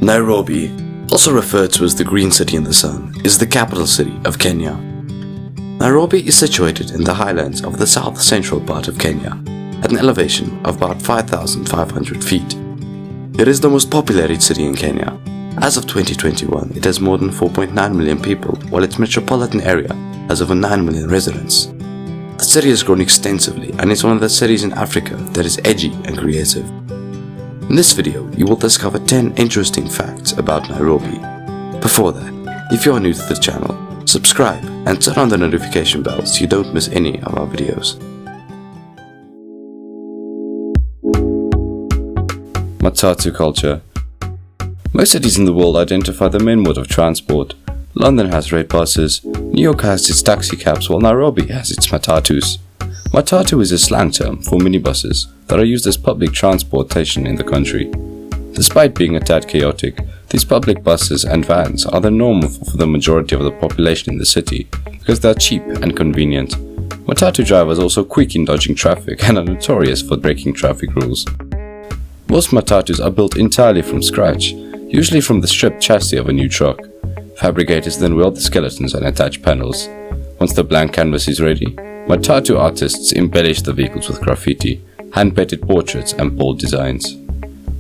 Nairobi, also referred to as the Green City in the Sun, is the capital city of Kenya. Nairobi is situated in the highlands of the south-central part of Kenya, at an elevation of about 5,500 feet. It is the most populated city in Kenya. As of 2021, it has more than 4.9 million people, while its metropolitan area has over 9 million residents. The city has grown extensively and is one of the cities in Africa that is edgy and creative. In this video, you will discover 10 interesting facts about Nairobi. Before that, if you are new to the channel, subscribe and turn on the notification bell so you don't miss any of our videos. Matatu culture. Most cities in the world identify the main mode of transport. London has red buses, New York has its taxi cabs, while Nairobi has its matatus. Matatu is a slang term for minibuses that are used as public transportation in the country. Despite being a tad chaotic, these public buses and vans are the norm for the majority of the population in the city because they are cheap and convenient. Matatu drivers are also quick in dodging traffic and are notorious for breaking traffic rules. Most matatus are built entirely from scratch, usually from the stripped chassis of a new truck. Fabricators then weld the skeletons and attach panels. Once the blank canvas is ready, Matatu artists embellish the vehicles with graffiti, hand-painted portraits and bold designs.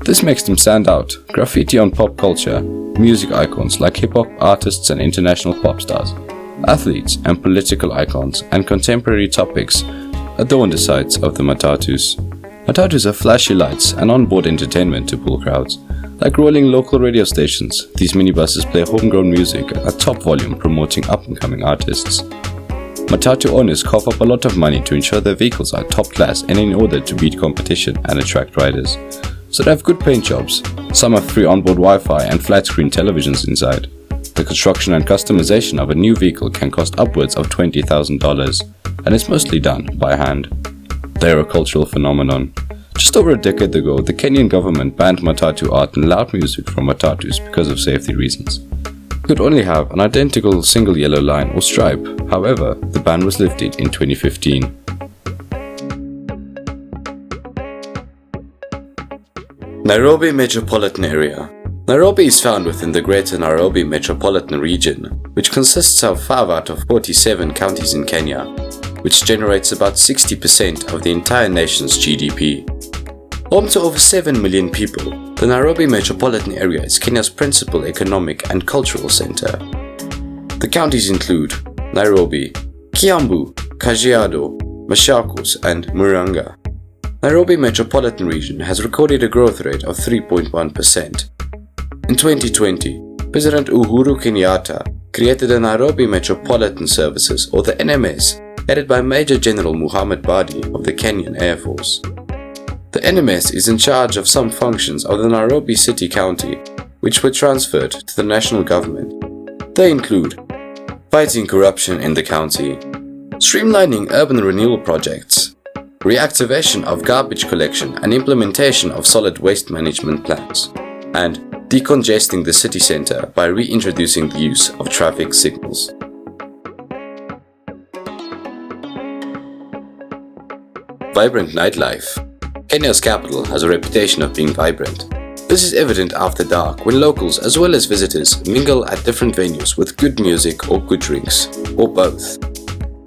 This makes them stand out. Graffiti on pop culture, music icons like hip-hop artists and international pop stars, athletes and political icons, and contemporary topics adorn the sides of the matatus. Matatus have flashy lights and onboard entertainment to pull crowds. Like rolling local radio stations, these minibuses play homegrown music at top volume promoting up-and-coming artists. Matatu owners cough up a lot of money to ensure their vehicles are top class and in order to beat competition and attract riders. So they have good paint jobs. Some have free onboard Wi-Fi and flat-screen televisions inside. The construction and customization of a new vehicle can cost upwards of $20,000, and it's mostly done by hand. They are a cultural phenomenon. Just over a decade ago, the Kenyan government banned Matatu art and loud music from Matatus because of safety reasons. You could only have an identical single yellow line or stripe. However, the ban was lifted in 2015. Nairobi metropolitan area. Nairobi is found within the Greater Nairobi metropolitan region, which consists of 5 out of 47 counties in Kenya, which generates about 60% of the entire nation's GDP. Home to over 7 million people, the Nairobi metropolitan area is Kenya's principal economic and cultural center. The counties include Nairobi, Kiambu, Kajiado, Machakos, and Murang'a. Nairobi metropolitan region has recorded a growth rate of 3.1%. In 2020, President Uhuru Kenyatta created the Nairobi Metropolitan Services, or the NMS, headed by Major General Muhammad Badi of the Kenyan Air Force. The NMS is in charge of some functions of the Nairobi City County, which were transferred to the national government. They include fighting corruption in the county, streamlining urban renewal projects, reactivation of garbage collection and implementation of solid waste management plans, and decongesting the city center by reintroducing the use of traffic signals. Vibrant nightlife. Kenya's capital has a reputation of being vibrant. This is evident after dark when locals as well as visitors mingle at different venues with good music or good drinks, or both.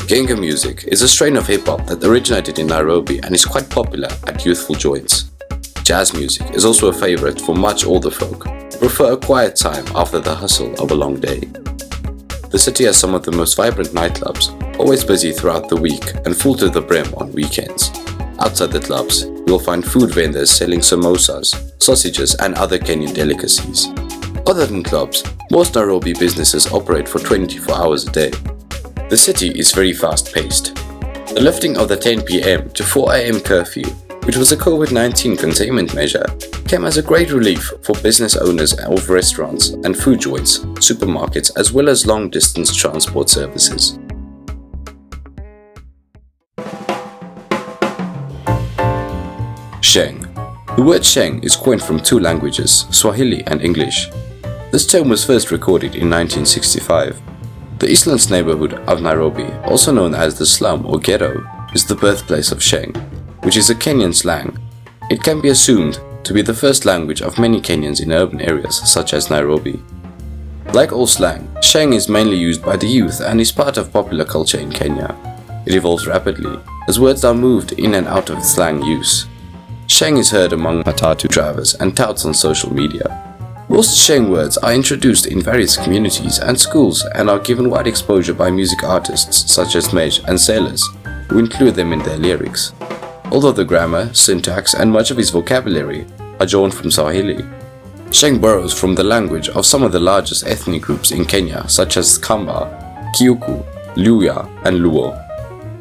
Genga music is a strain of hip-hop that originated in Nairobi and is quite popular at youthful joints. Jazz music is also a favorite for much older folk who prefer a quiet time after the hustle of a long day. The city has some of the most vibrant nightclubs, always busy throughout the week and full to the brim on weekends. Outside the clubs, you will find food vendors selling samosas, sausages and other Kenyan delicacies. Other than clubs, most Nairobi businesses operate for 24 hours a day. The city is very fast-paced. The lifting of the 10 p.m. to 4 a.m. curfew, which was a COVID-19 containment measure, came as a great relief for business owners of restaurants and food joints, supermarkets as well as long-distance transport services. Sheng. The word Sheng is coined from two languages, Swahili and English. This term was first recorded in 1965. The Eastlands neighborhood of Nairobi, also known as the slum or ghetto, is the birthplace of Sheng, which is a Kenyan slang. It can be assumed to be the first language of many Kenyans in urban areas such as Nairobi. Like all slang, Sheng is mainly used by the youth and is part of popular culture in Kenya. It evolves rapidly, as words are moved in and out of slang use. Sheng is heard among Matatu drivers and touts on social media. Most Sheng words are introduced in various communities and schools and are given wide exposure by music artists such as Mage and Sailors, who include them in their lyrics. Although the grammar, syntax and much of his vocabulary are drawn from Swahili, Sheng borrows from the language of some of the largest ethnic groups in Kenya such as Kamba, Kiuku, Luya and Luo.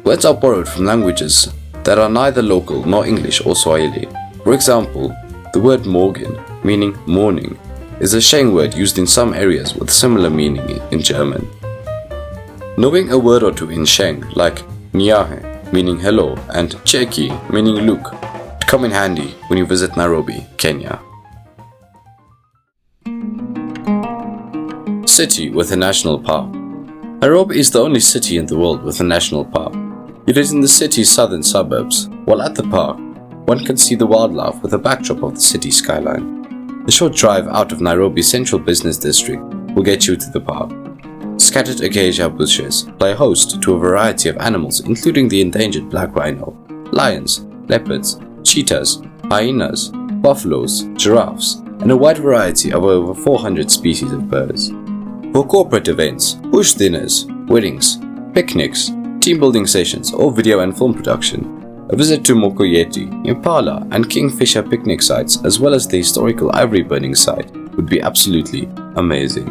Words are borrowed from languages that are neither local nor English or Swahili. For example, the word Morgen, meaning morning, is a Sheng word used in some areas with similar meaning in German. Knowing a word or two in Sheng, like Nyahe, meaning hello, and Cheki, meaning look, would come in handy when you visit Nairobi, Kenya. City with a national park. Nairobi is the only city in the world with a national park. It is in the city's southern suburbs. While at the park, one can see the wildlife with a backdrop of the city skyline. A short drive out of Nairobi's central business district will get you to the park. Scattered acacia bushes play host to a variety of animals including the endangered black rhino, lions, leopards, cheetahs, hyenas, buffaloes, giraffes, and a wide variety of over 400 species of birds. For corporate events, bush dinners, weddings, picnics, team building sessions, or video and film production, a visit to Mokoyeti, Impala, and Kingfisher picnic sites, as well as the historical ivory burning site, would be absolutely amazing.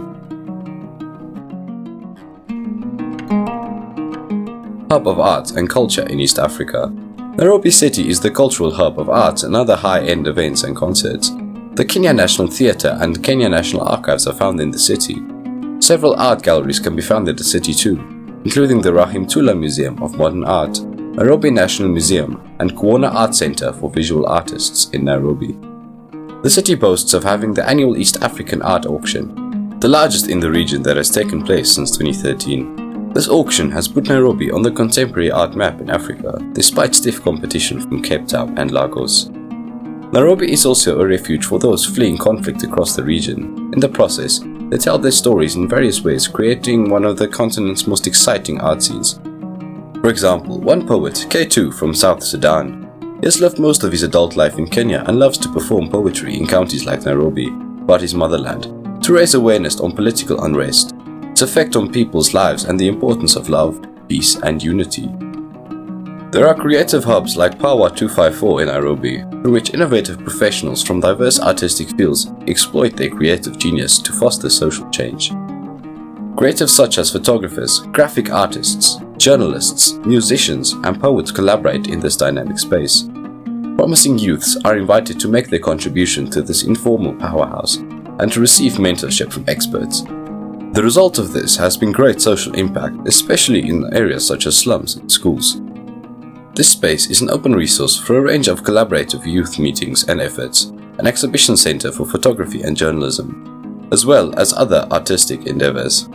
Hub of arts and culture in East Africa. Nairobi City is the cultural hub of arts and other high-end events and concerts. The Kenya National Theatre and Kenya National Archives are found in the city. Several art galleries can be found in the city too, including the Rahim Tula Museum of Modern Art, Nairobi National Museum, and Kuona Art Center for Visual Artists in Nairobi. The city boasts of having the annual East African Art Auction, the largest in the region that has taken place since 2013. This auction has put Nairobi on the contemporary art map in Africa, despite stiff competition from Cape Town and Lagos. Nairobi is also a refuge for those fleeing conflict across the region. In the process, they tell their stories in various ways, creating one of the continent's most exciting art scenes. For example, one poet, K2 from South Sudan, he has lived most of his adult life in Kenya and loves to perform poetry in counties like Nairobi, about his motherland, to raise awareness on political unrest, its effect on people's lives and the importance of love, peace and unity. There are creative hubs like Power 254 in Nairobi, through which innovative professionals from diverse artistic fields exploit their creative genius to foster social change. Creatives such as photographers, graphic artists, journalists, musicians, and poets collaborate in this dynamic space. Promising youths are invited to make their contribution to this informal powerhouse and to receive mentorship from experts. The result of this has been great social impact, especially in areas such as slums and schools. This space is an open resource for a range of collaborative youth meetings and efforts, an exhibition center for photography and journalism, as well as other artistic endeavors.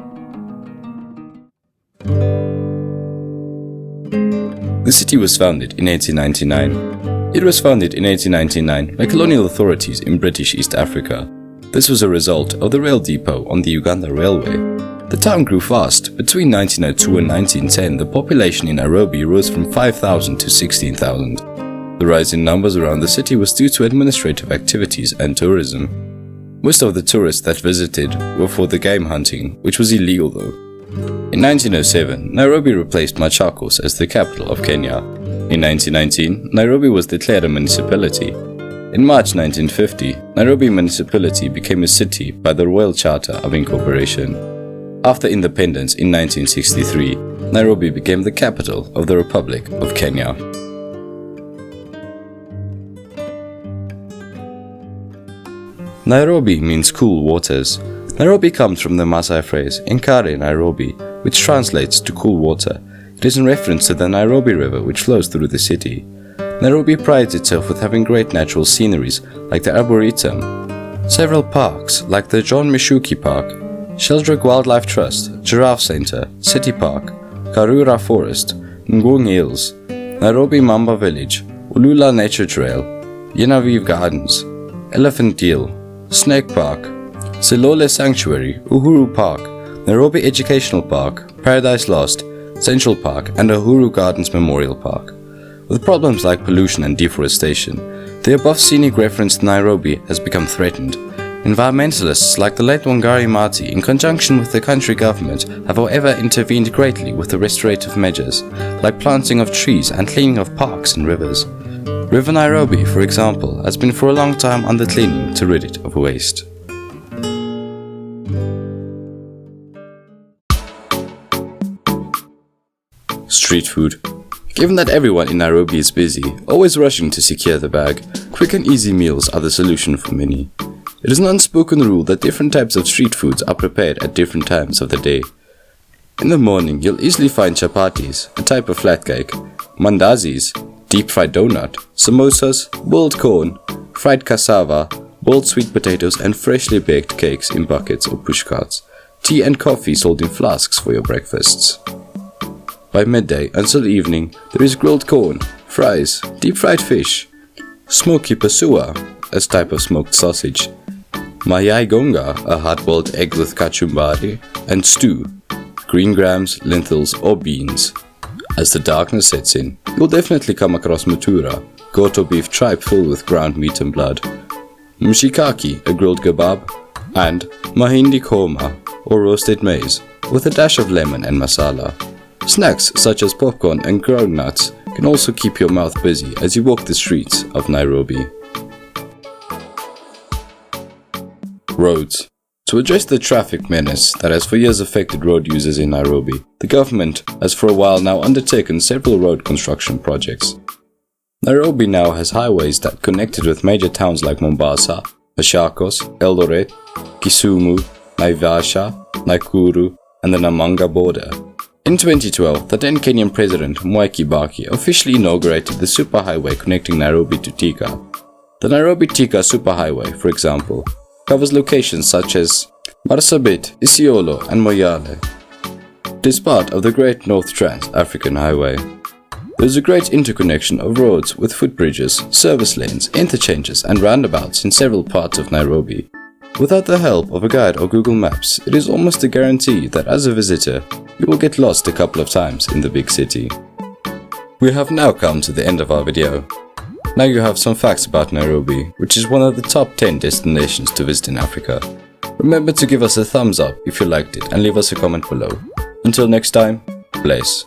The city was founded in 1899. It was founded in 1899 by colonial authorities in British East Africa. This was a result of the rail depot on the Uganda Railway. The town grew fast. Between 1902 and 1910, the population in Nairobi rose from 5,000 to 16,000. The rise in numbers around the city was due to administrative activities and tourism. Most of the tourists that visited were for the game hunting, which was illegal though. In 1907, Nairobi replaced Machakos as the capital of Kenya. In 1919, Nairobi was declared a municipality. In March 1950, Nairobi Municipality became a city by the Royal Charter of Incorporation. After independence in 1963, Nairobi became the capital of the Republic of Kenya. Nairobi means cool waters. Nairobi comes from the Maasai phrase, Nkare Nairobi, which translates to cool water. It is in reference to the Nairobi River which flows through the city. Nairobi prides itself with having great natural sceneries like the Arboretum, several parks like the John Mishuki Park, Sheldrick Wildlife Trust, Giraffe Center, City Park, Karura Forest, Ngong Hills, Nairobi Mamba Village, Ulula Nature Trail, Yenavive Gardens, Elephant Deal, Snake Park, Silole Sanctuary, Uhuru Park, Nairobi Educational Park, Paradise Lost, Central Park, and Uhuru Gardens Memorial Park. With problems like pollution and deforestation, the above scenic reference to Nairobi has become threatened. Environmentalists like the late Wangari Maathai, in conjunction with the country government, have however intervened greatly with the restorative measures, like planting of trees and cleaning of parks and rivers. River Nairobi, for example, has been for a long time under cleaning to rid it of waste. Street food. Given that everyone in Nairobi is busy, always rushing to secure the bag, quick and easy meals are the solution for many. It is an unspoken rule that different types of street foods are prepared at different times of the day. In the morning, you'll easily find chapatis, a type of flat cake, mandazis, deep-fried donut, samosas, boiled corn, fried cassava, boiled sweet potatoes, and freshly baked cakes in buckets or pushcarts, tea and coffee sold in flasks for your breakfasts. By midday until evening, there is grilled corn, fries, deep-fried fish, smoky pasua, a type of smoked sausage, mayai gonga, a hard-boiled egg with kachumbari, and stew, green grams, lentils, or beans. As the darkness sets in, you'll definitely come across mutura, goat or beef tripe full with ground meat and blood, mshikaki, a grilled kebab, and mahindi koma, or roasted maize, with a dash of lemon and masala. Snacks such as popcorn and groundnuts can also keep your mouth busy as you walk the streets of Nairobi. Roads. To address the traffic menace that has for years affected road users in Nairobi, the government has for a while now undertaken several road construction projects. Nairobi now has highways that connect it with major towns like Mombasa, Machakos, Eldoret, Kisumu, Naivasha, Nakuru, and the Namanga border. In 2012, the then Kenyan President Mwai Kibaki officially inaugurated the superhighway connecting Nairobi to Thika. The Nairobi-Thika superhighway, for example, covers locations such as Marsabit, Isiolo, and Moyale. It is part of the Great North Trans-African Highway. There is a great interconnection of roads with footbridges, service lanes, interchanges, and roundabouts in several parts of Nairobi. Without the help of a guide or Google Maps, it is almost a guarantee that as a visitor, you will get lost a couple of times in the big city. We have now come to the end of our video. Now you have some facts about Nairobi, which is one of the top 10 destinations to visit in Africa. Remember to give us a thumbs up if you liked it and leave us a comment below. Until next time, bless.